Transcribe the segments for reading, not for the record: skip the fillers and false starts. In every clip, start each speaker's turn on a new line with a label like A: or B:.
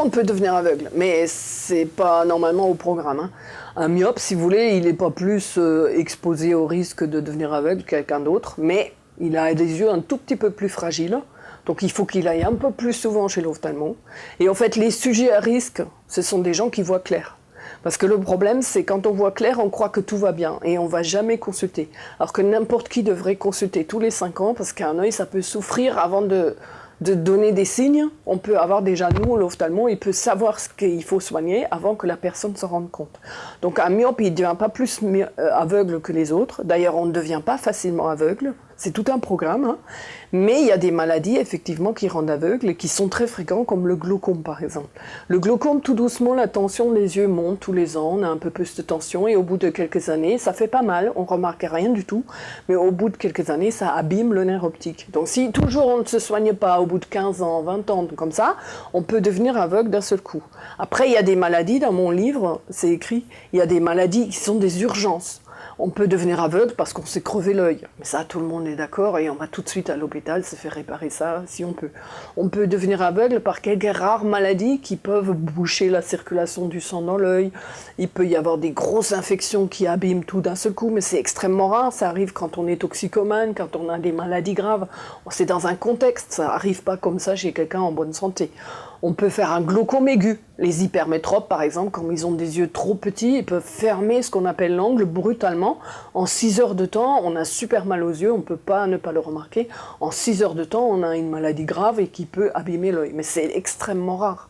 A: monde peut devenir aveugle, mais c'est pas normalement au programme, hein. Un myope, si vous voulez, il n'est pas plus exposé au risque de devenir aveugle que quelqu'un d'autre, mais il a des yeux un tout petit peu plus fragiles. Donc il faut qu'il aille un peu plus souvent chez l'ophtalmo. Et en fait, les sujets à risque, ce sont des gens qui voient clair. Parce que le problème, c'est quand on voit clair, on croit que tout va bien et on ne va jamais consulter. Alors que n'importe qui devrait consulter tous les 5 ans, parce qu'un œil, ça peut souffrir avant de donner des signes. On peut avoir déjà, nous, l'ophtalmo, il peut savoir ce qu'il faut soigner avant que la personne se rende compte. Donc un myope, il ne devient pas plus aveugle que les autres. D'ailleurs, on ne devient pas facilement aveugle. C'est tout un programme, hein. Mais il y a des maladies, effectivement, qui rendent aveugle et qui sont très fréquentes, comme le glaucome, par exemple. Le glaucome, tout doucement, la tension des yeux monte tous les ans, on a un peu plus de tension, et au bout de quelques années, ça fait pas mal, on remarque rien du tout, mais au bout de quelques années, ça abîme le nerf optique. Donc si toujours on ne se soigne pas, au bout de 15 ans, 20 ans, comme ça, on peut devenir aveugle d'un seul coup. Après, il y a des maladies, dans mon livre, c'est écrit, il y a des maladies qui sont des urgences. On peut devenir aveugle parce qu'on s'est crevé l'œil. Mais ça, tout le monde est d'accord et on va tout de suite à l'hôpital se faire réparer ça si on peut. On peut devenir aveugle par quelques rares maladies qui peuvent boucher la circulation du sang dans l'œil. Il peut y avoir des grosses infections qui abîment tout d'un seul coup, mais c'est extrêmement rare. Ça arrive quand on est toxicomane, quand on a des maladies graves. C'est dans un contexte, ça n'arrive pas comme ça chez quelqu'un en bonne santé. On peut faire un glaucome aigu. Les hypermétropes, par exemple, quand ils ont des yeux trop petits, ils peuvent fermer ce qu'on appelle l'angle brutalement. En 6 heures de temps, on a super mal aux yeux, on ne peut pas ne pas le remarquer. En 6 heures de temps, on a une maladie grave et qui peut abîmer l'œil. Mais c'est extrêmement rare.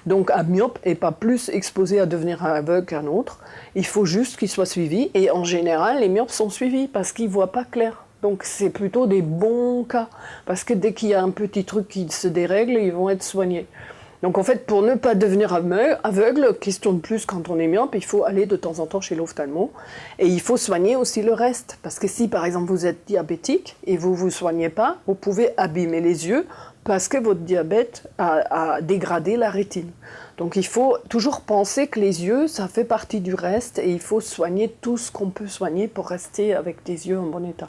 A: Donc un myope n'est pas plus exposé à devenir aveugle qu'un autre. Il faut juste qu'il soit suivi. Et en général, les myopes sont suivis parce qu'ils ne voient pas clair. Donc c'est plutôt des bons cas, parce que dès qu'il y a un petit truc qui se dérègle, ils vont être soignés. Donc en fait, pour ne pas devenir aveugle, question de plus quand on est myope, il faut aller de temps en temps chez l'ophtalmo, et il faut soigner aussi le reste. Parce que si par exemple vous êtes diabétique et vous ne vous soignez pas, vous pouvez abîmer les yeux parce que votre diabète a dégradé la rétine. Donc il faut toujours penser que les yeux, ça fait partie du reste, et il faut soigner tout ce qu'on peut soigner pour rester avec des yeux en bon état.